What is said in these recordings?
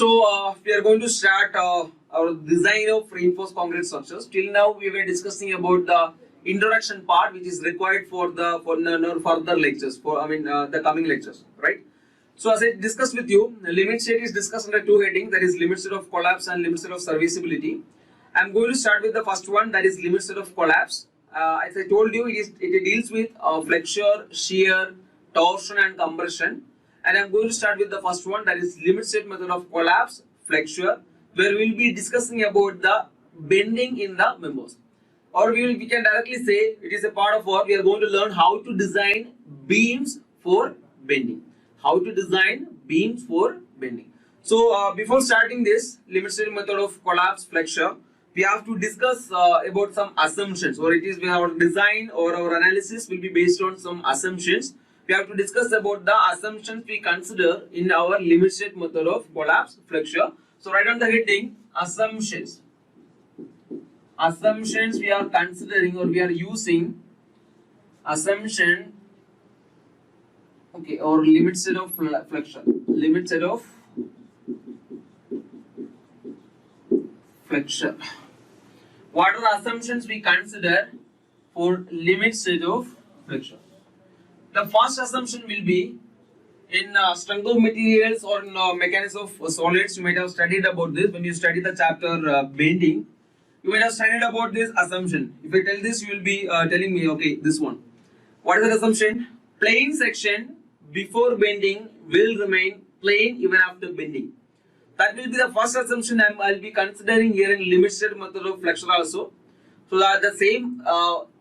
We are going to start our design of reinforced concrete structures. Till now, we were discussing about the introduction part, which is required for the further lectures. The coming lectures, right? So, as I discussed with you, the limit state is discussed under two headings, that is limit state of collapse and limit state of serviceability. I am going to start with the first one, that is limit state of collapse. As I told you, it deals with flexure, shear, torsion, and compression. And I'm going to start with the first one, that is limit state method of collapse, flexure, where we'll be discussing about the bending in the members. Or we can directly say it is a part of what we are going to learn how to design beams for bending. How to design beams for bending. So before starting this limit state method of collapse, flexure, we have to discuss about some assumptions, or it is our design or our analysis will be based on some assumptions. We have to discuss about the assumptions we consider in our limit state method of collapse, flexure. So write on the heading assumptions. Assumptions we are considering or we are using assumption, okay, or limit state of flexure. Limit state of flexure. What are the assumptions we consider for limit state of flexure? The first assumption will be in strength of materials or in mechanics of solids. You might have studied about this when you study the chapter bending. You might have studied about this assumption. If I tell this, you will be telling me, okay, this one. What is the assumption? Plane section before bending will remain plane even after bending. That will be the first assumption I'll be considering here in limit state method of flexure also. So that the same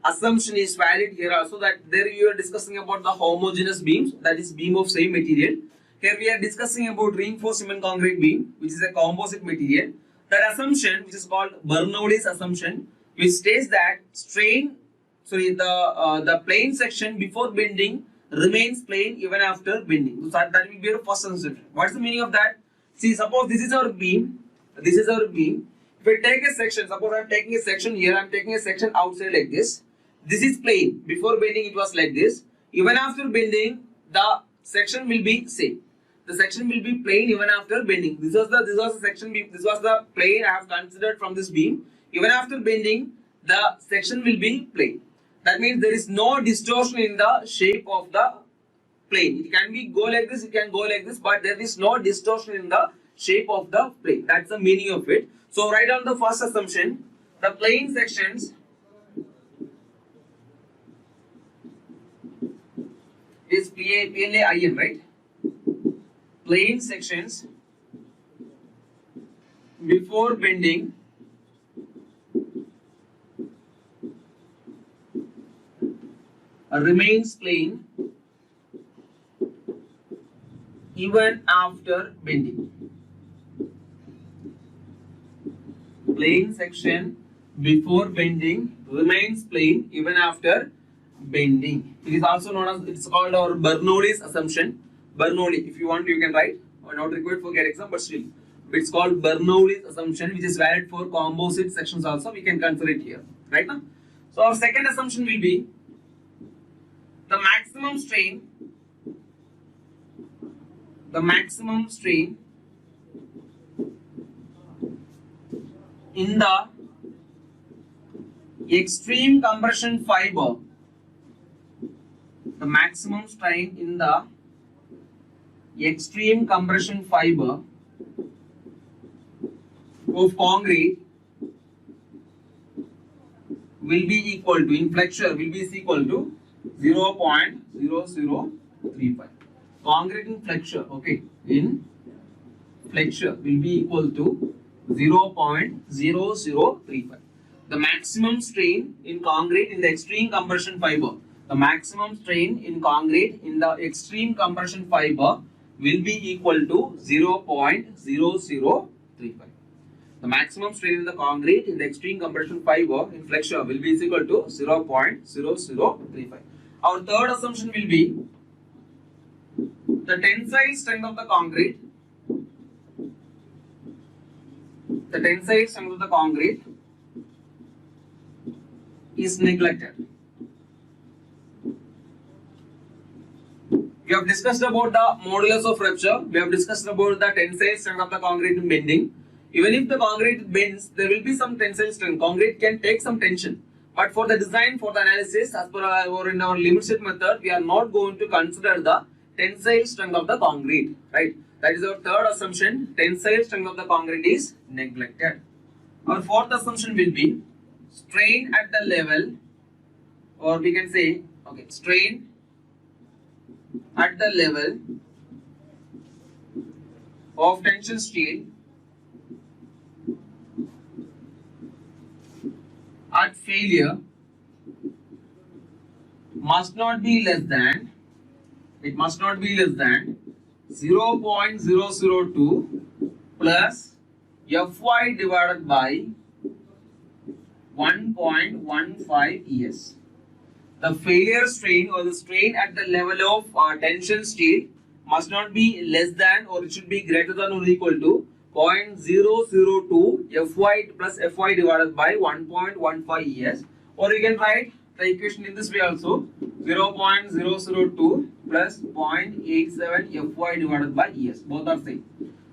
assumption is valid here also, that there you are discussing about the homogeneous beams, that is beam of same material. Here we are discussing about reinforced cement concrete beam, which is a composite material. That assumption, which is called Bernoulli's assumption, which states that the plane section before bending remains plane even after bending. So that will be your first assumption. What is the meaning of that? See, suppose this is our beam. This is our beam. If I take a section, suppose I am taking a section here, I am taking a section outside like this. This is plane. Before bending it was like this. Even after bending, the section will be same. The section will be plane even after bending. This was the section beam. This was the plane I have considered from this beam. Even after bending, the section will be plane. That means there is no distortion in the shape of the plane. It can be go like this, it can go like this, but there is no distortion in the shape of the plane. That's the meaning of it. So write down the first assumption. The plane sections is PLAIN, right? Plane sections before bending remains plane even after bending. Plane section before bending remains plane even after bending. It is also known as, it's called our Bernoulli's assumption. Bernoulli, if you want you can write, or not required for GATE exam, but still it's called Bernoulli's assumption, which is valid for composite sections also. We can consider it here, right now. So our second assumption will be the maximum strain in the extreme compression fiber, the maximum strain in the extreme compression fiber of concrete will be equal to, in flexure will be equal to 0.0035. Concrete in flexure, okay, in flexure will be equal to 0.0035. The maximum strain in concrete in the extreme compression fiber, the maximum strain in concrete in the extreme compression fiber will be equal to 0.0035. The maximum strain in the concrete in the extreme compression fiber in flexure will be equal to 0.0035. Our third assumption will be the tensile strength of the concrete. The tensile strength of the concrete is neglected. We We have discussed about the modulus of rupture. We have discussed about the tensile strength of the concrete in bending. Even if the concrete bends, there will be some tensile strength. Concrete can take some tension. But for the design, for the analysis, as per our in our limit state method, we are not going to consider the tensile strength of the concrete. Right? That is our third assumption. Tensile strength of the concrete is neglected. Our fourth assumption will be strain at the level, or we can say, okay, strain at the level of tension steel at failure must not be less than, it must not be less than 0.002 plus Fy divided by 1.15 ES. The failure strain or the strain at the level of tension steel must not be less than, or it should be greater than or equal to 0.002 Fy plus Fy divided by 1.15 ES. Or you can write the equation in this way also, 0.002 plus 0.87 Fy divided by ES. Both are same.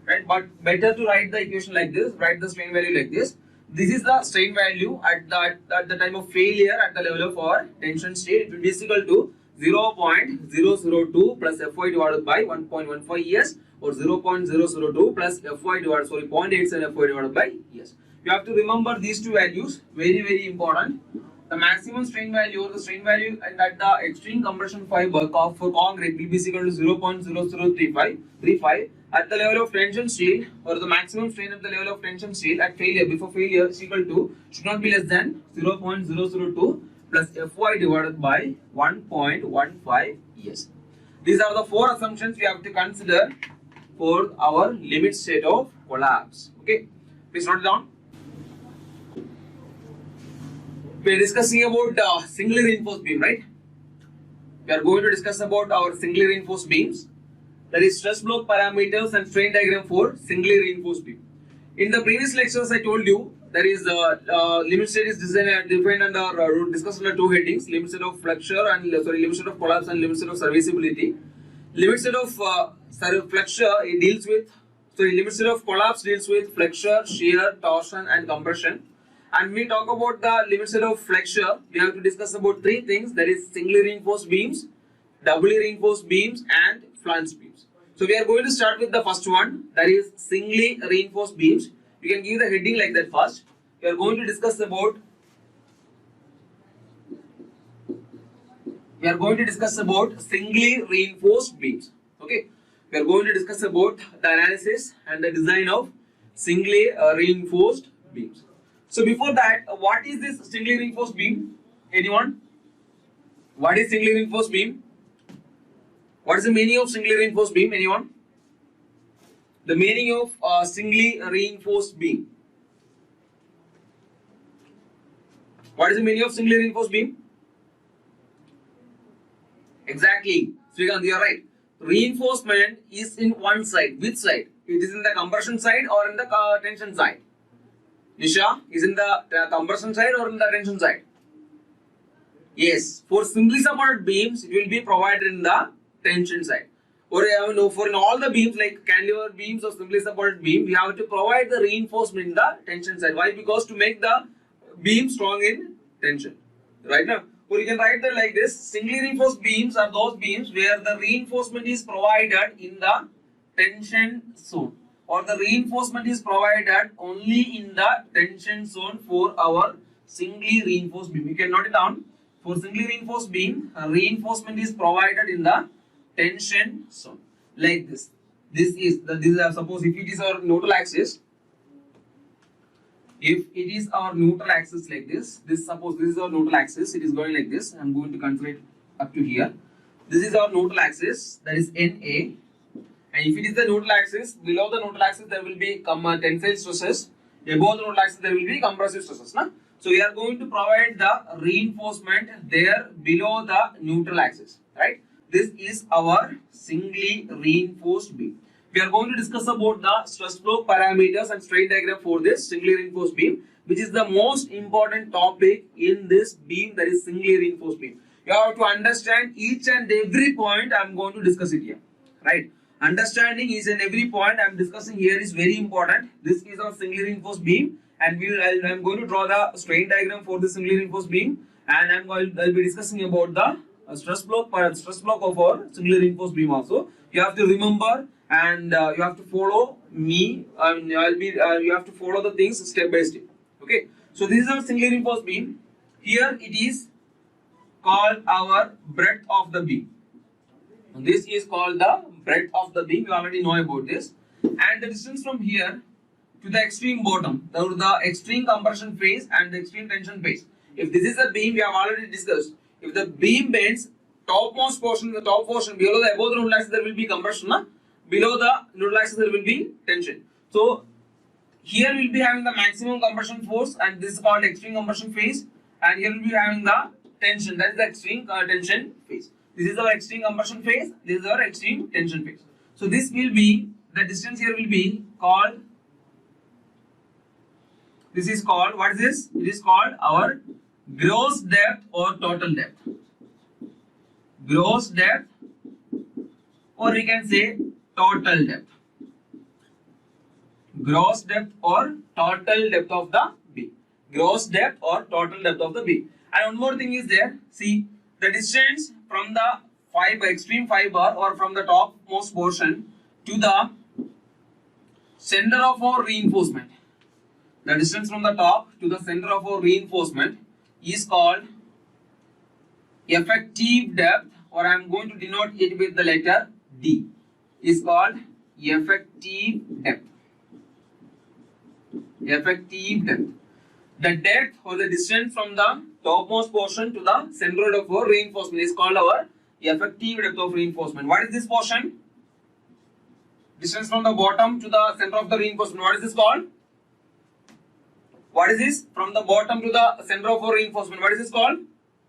Right? But better to write the equation like this, write the strain value like this. This is the strain value at the time of failure at the level of our tension steel. It will be equal to 0.002 plus Fy divided by 1.15 ES, or 0.002 plus Fy divided, 0.87 Fy divided by ES. You have to remember these two values, very important. The maximum strain value, or the strain value and at the extreme compression fiber for concrete will be equal to 0.0035 at the level of tension steel, or the maximum strain at the level of tension steel at failure, before failure, is equal to, should not be less than 0.002 plus Fy divided by 1.15 ES. These are the four assumptions we have to consider for our limit state of collapse. Okay, please note it down. We are discussing about singly reinforced beam, right? We are going to discuss about our singly reinforced beams. That is stress block parameters and strain diagram for singly reinforced beam. In the previous lectures, I told you there is limit state is defined under discussed under two headings: limit state of flexure and limit state of collapse and limit state of serviceability. Limit state of flexure, it deals with, limit state of collapse deals with flexure, shear, torsion, and compression. And we talk about the limit state of flexure, we have to discuss about three things: that is singly reinforced beams, doubly reinforced beams, and flange beams. So we are going to start with the first one, that is singly reinforced beams. You can give the heading like that first. We are going to discuss about singly reinforced beams. Okay, we are going to discuss about the analysis and the design of singly reinforced beams. So before that, what is this singly reinforced beam? Anyone? What is singly reinforced beam? What is the meaning of singly reinforced beam? Anyone? The meaning of singly reinforced beam. What is the meaning of singly reinforced beam? Exactly. Srikanth, you are right. Reinforcement is in one side. Which side? It is in the compression side or in the tension side? Nisha, is in the compression side or in the tension side? Yes. For simply supported beams, it will be provided in the tension side. Or for in all the beams like cantilever beams or simply supported beam, we have to provide the reinforcement in the tension side. Why? Because to make the beam strong in tension. Right now, or you can write that like this: singly reinforced beams are those beams where the reinforcement is provided in the tension zone, or the reinforcement is provided only in the tension zone for our singly reinforced beam. You can note it down. For singly reinforced beam, reinforcement is provided in the tension zone like this. This is suppose if it is our neutral axis. If it is our neutral axis like this, suppose this is our neutral axis, it is going like this. I am going to consider it up to here. This is our neutral axis, that is NA. And if it is the neutral axis, below the neutral axis there will be tensile stresses. Above the neutral axis there will be compressive stresses. Na? So we are going to provide the reinforcement there below the neutral axis. Right? This is our singly reinforced beam. We are going to discuss about the stress block parameters and strain diagram for this singly reinforced beam, which is the most important topic in this beam, that is singly reinforced beam. You have to understand each and every point I am going to discuss it here, right? Understanding each and every point I am discussing here is very important. This is our singly reinforced beam, and I am going to draw the strain diagram for the singly reinforced beam, and I'll be discussing about the stress block of our singly reinforced beam also. You have to remember, and you have to follow me. You have to follow the things step by step. Okay. So this is our singly reinforced beam. Here it is called our breadth of the beam. This is called the breadth of the beam. You already know about this. And the distance from here to the extreme bottom, the extreme compression phase and the extreme tension phase. If this is a beam, we have already discussed. If the beam bends, topmost portion, the top portion, below the above the neutral axis there will be compression. Below the neutral axis there will be tension. So here we will be having the maximum compression force, and this is called extreme compression phase. And here we will be having the tension, that is the extreme tension phase. This is our extreme compression phase. This is our extreme tension phase. So this will be, the distance here will be called, this is called, what is this? It is called our gross depth or total depth. Gross depth, or we can say total depth. Gross depth or total depth of the beam. Gross depth or total depth of the beam. And one more thing is there. See, the distance from the fiber, extreme fiber, or from the topmost portion to the center of our reinforcement. The distance from the top to the center of our reinforcement is called effective depth, or I am going to denote it with the letter D. Is called effective depth. Effective depth. The depth or the distance from the topmost portion to the center of our reinforcement is called our effective depth of reinforcement. What is this portion? Distance from the bottom to the center of the reinforcement. What is this called? What is this? From the bottom to the center of our reinforcement. What is this called?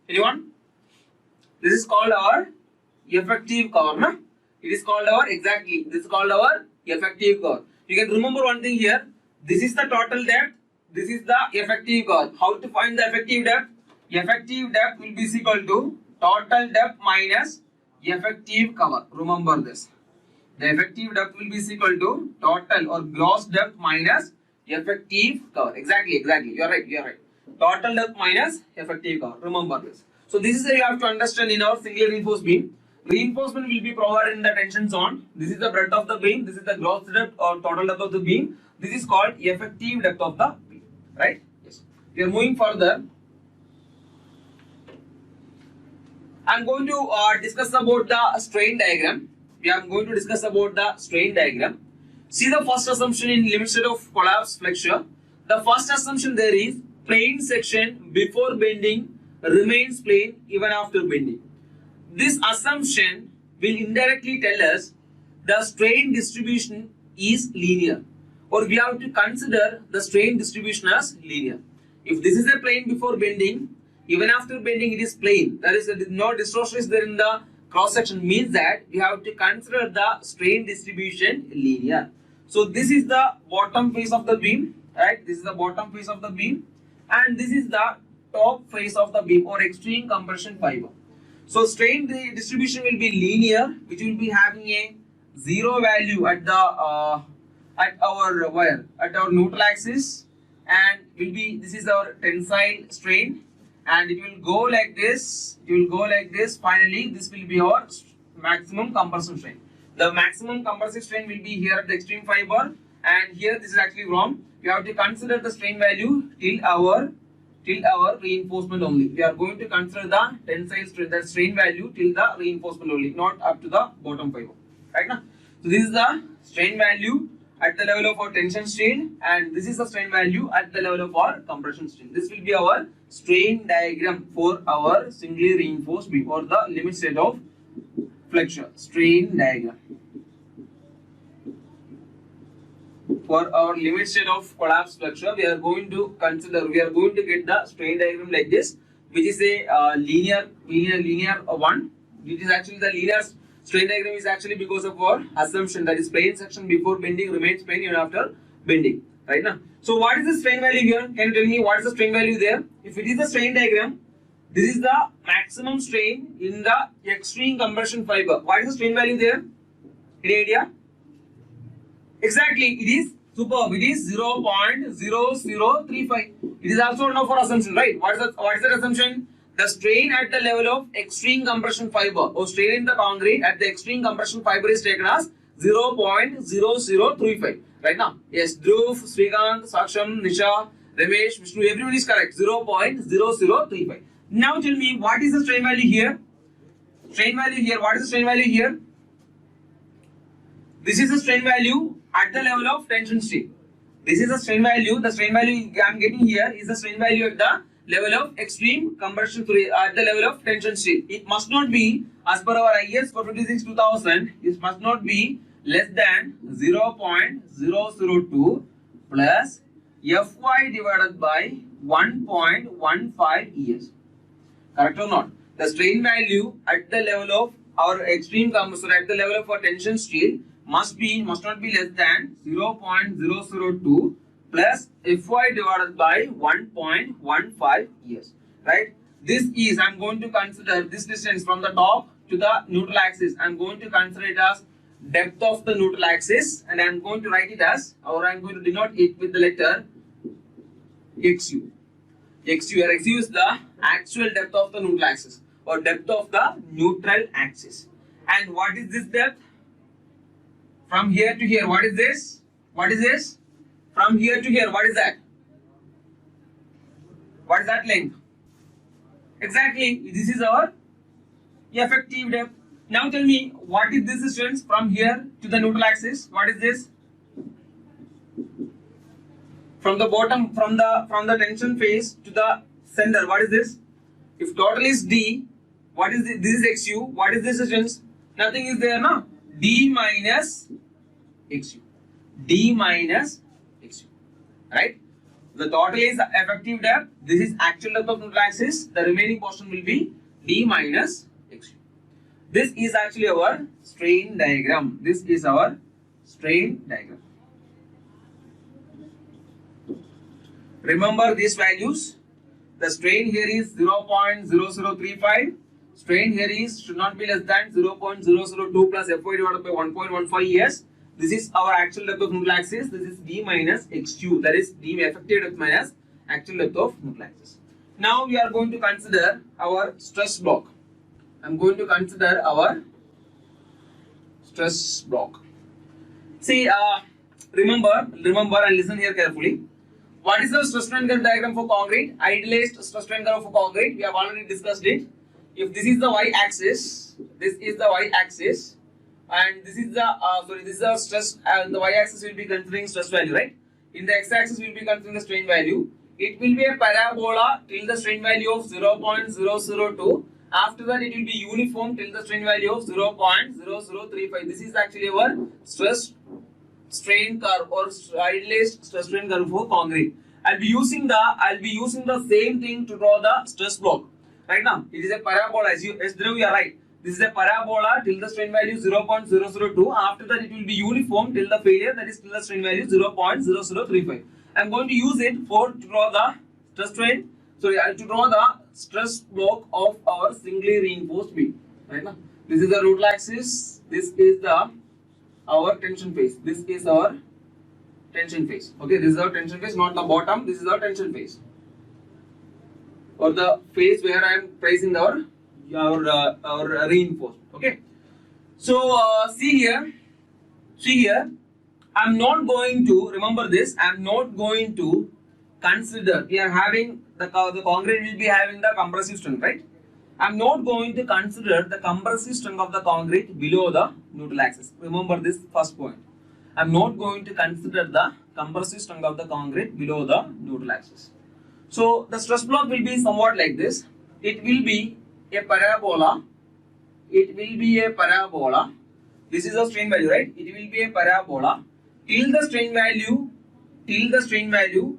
Anyone? This is called our effective cover. No? It is called our, exactly, this is called our effective cover. You can remember one thing here. This is the total depth. This is the effective cover. How to find the effective depth? Effective depth will be equal to total depth minus effective cover. Remember this. The effective depth will be equal to total or gross depth minus effective cover. Exactly. You are right. Total depth minus effective cover. Remember this. So this is how you have to understand in our singly reinforced beam. Reinforcement will be provided in the tension zone. This is the breadth of the beam. This is the gross depth or total depth of the beam. This is called effective depth of the beam. Right? Yes. We are moving further. I am going to discuss about the strain diagram. We are going to discuss about the strain diagram. See the first assumption in limit state of collapse flexure. The first assumption there is plane section before bending remains plane even after bending. This assumption will indirectly tell us the strain distribution is linear, or we have to consider the strain distribution as linear. If this is a plane before bending, even after bending it is plane. There is no distortion is there in the cross section, means that we have to consider the strain distribution linear. So this is the bottom face of the beam, right? This is the bottom face of the beam, and this is the top face of the beam or extreme compression fiber. So strain distribution will be linear, which will be having a zero value at the at our neutral axis, and will be, this is our tensile strain, and it will go like this. It will go like this. Finally, this will be our maximum compression strain. The maximum compressive strain will be here at the extreme fiber, and here this is actually wrong. We have to consider the strain value till our reinforcement only. We are going to consider the tensile strain, the strain value till the reinforcement only, not up to the bottom fiber. Right now, so this is the strain value at the level of our tension strain, and this is the strain value at the level of our compression strain. This will be our strain diagram for our singly reinforced beam or the limit state of flexure. Strain diagram for our limit state of collapse flexure. We are going to get the strain diagram like this, which is a linear one. It is actually the linear strain diagram is actually because of our assumption that is plane section before bending remains plane even after bending. Right now. So what is the strain value here? Can you tell me what is the strain value there? If it is the strain diagram, This is the maximum strain in the extreme compression fiber. What is the strain value there? Any idea? Exactly, it is superb. It is 0.0035. It is also known for assumption, right? What is that assumption? The strain at the level of extreme compression fiber or strain in the concrete at the extreme compression fiber is taken as 0.0035. Right now, yes, Dhruv, Srikanth, Saksham, Nisha, Ramesh, Vishnu, everyone is correct. 0.0035. Now tell me, what is the strain value here? Strain value here. What is the strain value here? This is the strain value at the level of tension steel. This is the strain value. The strain value I am getting here is the strain value at the level of extreme compression at the level of tension steel. It must not be, as per our IS 456/2000, it must not be less than 0.002 plus Fy divided by 1.15 ES. Correct or not? The strain value at the level of our extreme compressor at the level of our tension steel must not be less than 0.002 plus Fy divided by 1.15 ES. Right? This is, I am going to consider this distance from the top to the neutral axis. I am going to consider it as depth of the neutral axis, and I am going to write it as, or I am going to denote it with the letter XU. XU, here XU is the actual depth of the neutral axis or depth of the neutral axis. And what is this depth? From here to here, what is this? What is this? From here to here, what is that? What is that length? Exactly, this is our effective depth. Now tell me, what is this distance from here to the neutral axis? What is this? From the bottom, from the tension phase to the center, what is this? If total is D, what is this? This is XU. What is this distance? Nothing is there, no? D minus XU. D minus XU. Right? The total is effective depth. This is actual depth of neutral axis. The remaining portion will be D minus XU. This is actually our strain diagram. This is our strain diagram. Remember these values. The strain here is 0.0035. Strain here is should not be less than 0.002 plus Fy divided by 1.15 ES. This is our actual depth of neutral axis. This is D minus XU. That is D effective depth minus actual depth of neutral axis. Now we are going to consider our stress block. I am going to consider our stress block. See, remember and listen here carefully. What is the stress strain curve diagram for concrete? Idealized stress strain curve for concrete. We have already discussed it. If this is the y-axis, this is the y-axis, and this is the this is the stress. The y-axis will be considering stress value, right? In the x-axis, we will be considering the strain value. It will be a parabola till the strain value of 0.002. After that, it will be uniform till the strain value of 0.0035. This is actually our stress strain curve or idealized stress strain curve for concrete. I'll be using the same thing to draw the stress block. Right now, it is a parabola. As you are right. This is a parabola till the strain value 0.002. After that, it will be uniform till the failure, that is till the strain value 0.0035. I'm going to use it to draw the stress strain. To draw the stress block of our singly reinforced beam. Right now, this is the neutral axis. This is our tension phase. This is our tension phase. Okay, this is our tension phase, not the bottom. This is our tension phase, or the phase where I am placing our reinforcement. Okay, so see here. I'm not going to remember this. I'm not going to consider. We are having the concrete will be having the compressive strength, right? I'm not going to consider the compressive strength of the concrete below the neutral axis. Remember this first point. I'm not going to consider the compressive strength of the concrete below the neutral axis. So the stress block will be somewhat like this. It will be a parabola. It will be a parabola. This is the strain value, right? It will be a parabola till the strain value 0.002.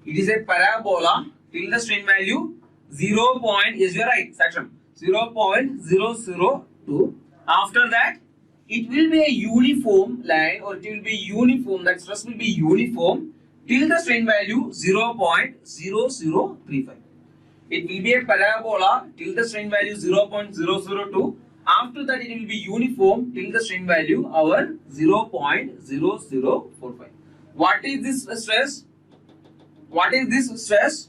It is a parabola till the strain value 0. Yes, you are right, Saksham. 0.002. After that, it will be a uniform line, or it will be uniform, that stress will be uniform till the strain value 0.0035. It will be a parabola till the strain value 0.002. After that, it will be uniform till the strain value our 0.0045. What is this stress? What is this stress?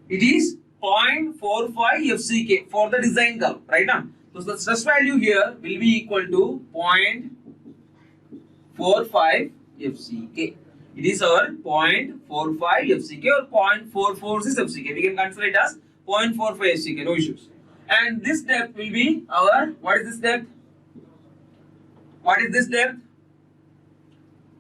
It is 0.45 FCK for the design curve, right now. So the stress value here will be equal to 0.45 FCK. It is our 0.45 FCK or 0.446 FCK. We can consider it as 0.45 FCK, no issues. And this depth will be our, what is this depth? What is this depth?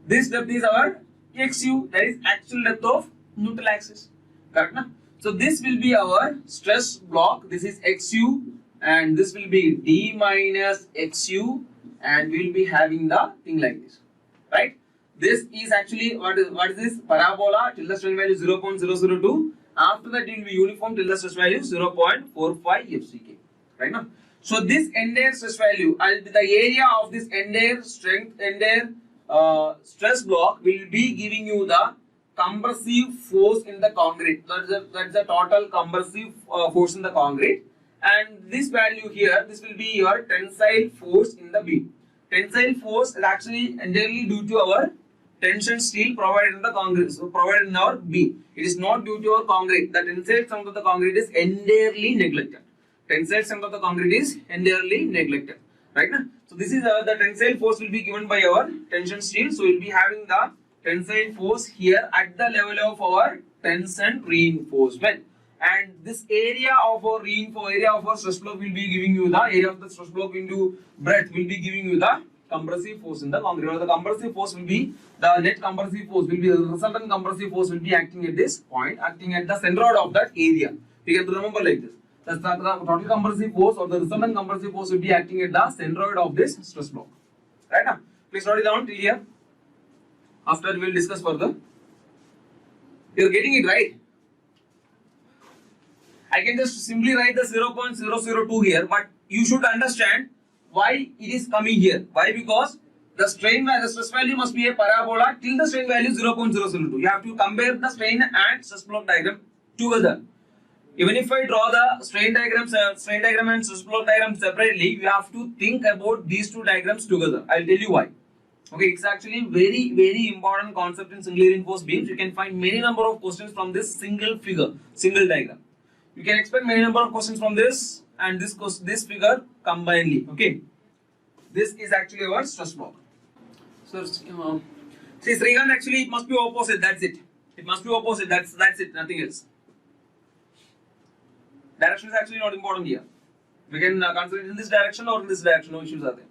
This depth is our XU, that is actual depth of neutral axis. Correct na? So this will be our stress block. This is XU and this will be D minus XU, and we will be having the thing like this, right? This is actually what is this? Parabola till the strain value 0.002. After that, it will be uniform till the stress value 0.45 FCK. Right now. So this entire stress value, the area of this entire stress block will be giving you the compressive force in the concrete. That's the total compressive force in the concrete. And this value here, this will be your tensile force in the beam. Tensile force is actually entirely due to our tension steel provided in the concrete, so provided in our beam. It is not due to our concrete. The tensile strength of the concrete is entirely neglected. Tensile strength of the concrete is entirely neglected. Right now, so this is the tensile force will be given by our tension steel. So we will be having the tensile force here at the level of our tension reinforcement. And this area of our stress block will be giving you the area of the stress block into breadth will be giving you the compressive force in the concrete. Or the compressive force will be the net compressive force will be the resultant compressive force will be acting at this point, acting at the centroid of that area. We can remember like this. The total compressive force or the resultant compressive force will be acting at the centroid of this stress block. Right now, please note it down till here. After we will discuss further. You are getting it right. I can just simply write the 0.002 here, but you should understand why it is coming here. Why? Because the stress value must be a parabola till the strain value 0.002. You have to compare the strain and stress block diagram together. Even if I draw the strain diagram and stress block diagram separately, you have to think about these two diagrams together. I'll tell you why. Okay, it's actually very important concept in singly reinforced beams. You can find many number of questions from this single figure, single diagram. You can expect many number of questions from this and this figure combinedly. Okay, this is actually our stress block. So see, Srikanth, actually it must be opposite. That's it. It must be opposite. That's it. Nothing else. Direction is actually not important here. We can consider it in this direction or in this direction. No issues are there.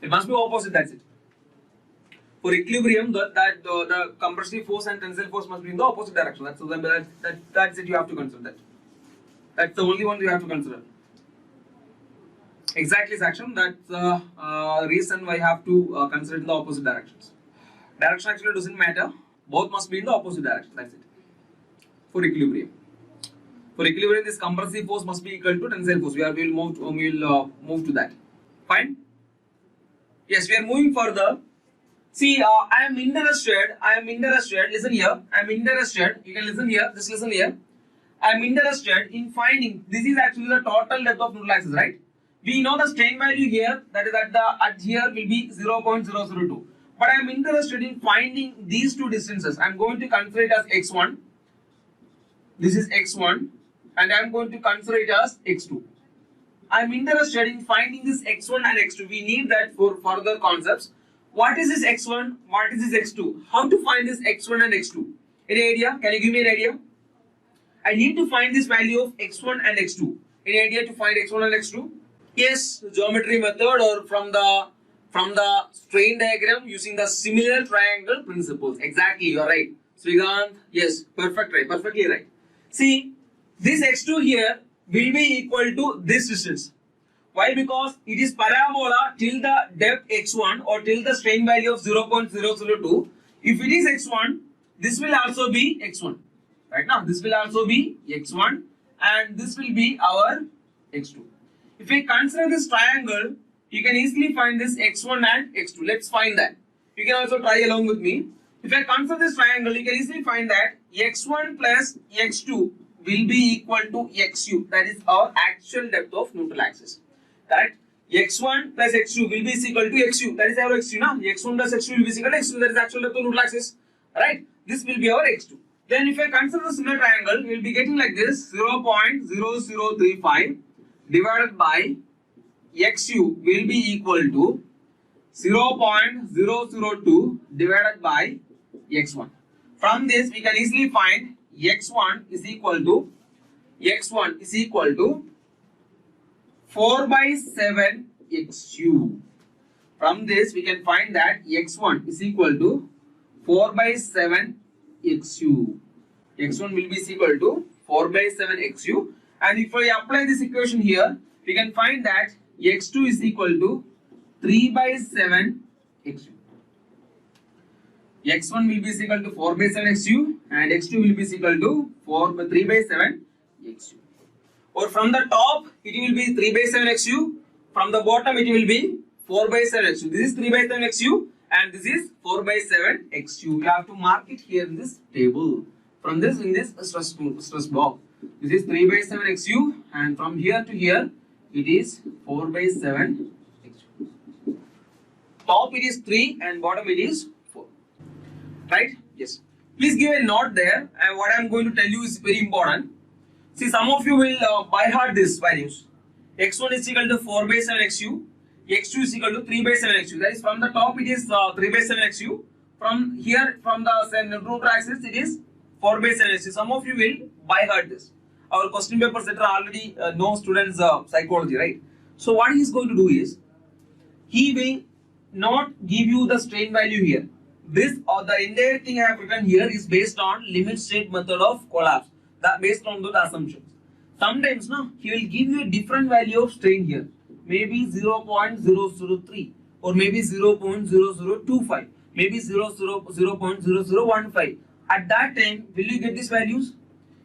It must be opposite. That's it. For equilibrium, the compressive force and tensile force must be in the opposite direction. That's it. You have to consider that. That's the only one you have to consider. Exactly, section. That's the reason why I have to consider in the opposite directions. Direction actually doesn't matter. Both must be in the opposite direction. That's it. For equilibrium. For equilibrium, this compressive force must be equal to tensile force. We will move to that. Fine. Yes, we are moving further. See, I am interested. Listen here. I am interested. You can listen here. Just listen here. I am interested in finding. This is actually the total depth of neutral axis, right? We know the strain value here. That is at here will be 0.002. But I am interested in finding these two distances. I am going to consider it as x1. This is x1, and I am going to consider it as x2. I am interested in finding this x1 and x2. We need that for further concepts. What is this x1? What is this x2? How to find this x1 and x2? Any idea? Can you give me an idea? I need to find this value of x1 and x2. Any idea to find x1 and x2? Yes, geometry method or from the strain diagram using the similar triangle principles. Exactly, you are right. Srikanth, yes, perfectly right. See, this x2 here will be equal to this distance. Why? Because it is parabola till the depth x1 or till the strain value of 0.002. If it is x1, this will also be x1. Right now, this will also be x1 and this will be our x2. If we consider this triangle, you can easily find this x1 and x2. Let's find that. You can also try along with me. If I consider this triangle, you can easily find that x1 plus x2 will be equal to xu. That is our actual depth of neutral axis. Correct? x1 plus x2 will be equal to xu. That is our xu. Now, x1 plus x2 will be equal to xu. That is actual depth of neutral axis. Right? This will be our x2. Then if I consider the similar triangle, we will be getting like this: 0.0035 divided by xu will be equal to 0.002 divided by x1. From this, we can easily find x1 is equal to 4 by 7 xu. From this, we can find that x1 is equal to 4 by 7 xu. x1 will be equal to 4 by 7 xu. And if I apply this equation here, we can find that x2 is equal to 3 by 7 xu. x1 will be equal to 4 by 7 xu and x2 will be equal to 3 by 7 xu. Or from the top, it will be 3 by 7 xu. From the bottom, it will be 4 by 7 xu. This is 3 by 7 xu and this is 4 by 7 xu. You have to mark it here in this table. From this, in this stress block, this is 3 by 7 xu and from here to here, it is 4 by 7 xu. Top it is 3 and bottom it is 4. Right? Yes. Please give a note there, and what I am going to tell you is very important. See, some of you will by heart these values. x1 is equal to 4 by 7 xu, x2 is equal to 3 by 7 xu. That is, from the top it is 3 by 7 xu. From here, from the neutral axis, it is 4 by 7 xu. Some of you will by heart this. Our question papers that are already know students psychology, right? So what he is going to do is, he will not give you the strain value here. This or the entire thing I have written here is based on limit state method of collapse. Based on those assumptions. Sometimes he will give you a different value of strain here. Maybe 0.003 or maybe 0.0025, maybe 0.0015. At that time, will you get these values?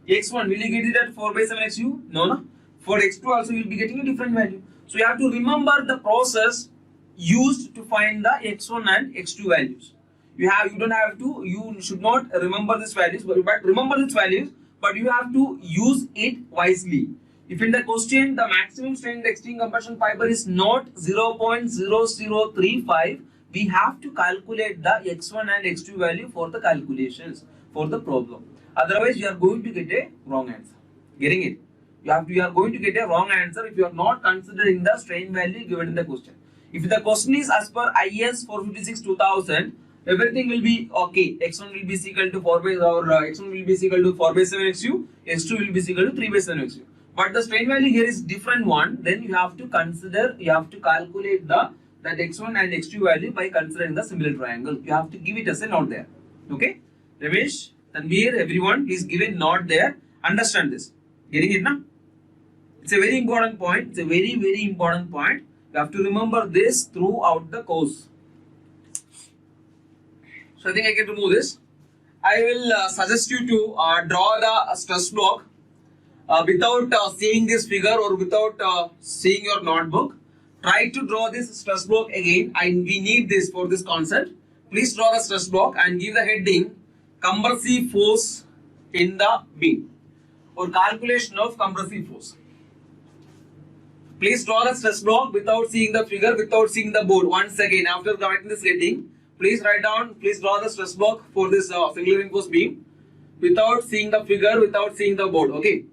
x1, will you get it at 4 by 7 xu? No. For x2 also, you will be getting a different value. So you have to remember the process used to find the x1 and x2 values. You should not remember these values, but remember these values, but you have to use it wisely. If in the question the maximum strain in the extreme compression fiber is not 0.0035, we have to calculate the x1 and x2 value for the calculations for the problem. Otherwise, you are going to get a wrong answer. Getting it? You are going to get a wrong answer if you are not considering the strain value given in the question. If the question is as per IS 456-2000, everything will be okay. X1 will be equal to 4 by x1 will be equal to 4 by 7 xu, x2 will be equal to 3 by 7 xu. But the strain value here is different one. Then you have to calculate that x1 and x2 value by considering the similar triangle. You have to give it as a note there. Okay? Ramesh, Tanveer, everyone, please give a note there. Understand this. Getting it now? It's a very important point. It's a very, very important point. You have to remember this throughout the course. So I think I can remove this. I will suggest you to draw the stress block without seeing this figure or without seeing your notebook. Try to draw this stress block again, and we need this for this concept. Please draw the stress block and give the heading compressive force in the beam or calculation of compressive force. Please draw the stress block without seeing the figure, without seeing the board. Once again, after writing this heading, please write down, please draw the stress block for this singular reinforced beam without seeing the figure, without seeing the board. Okay.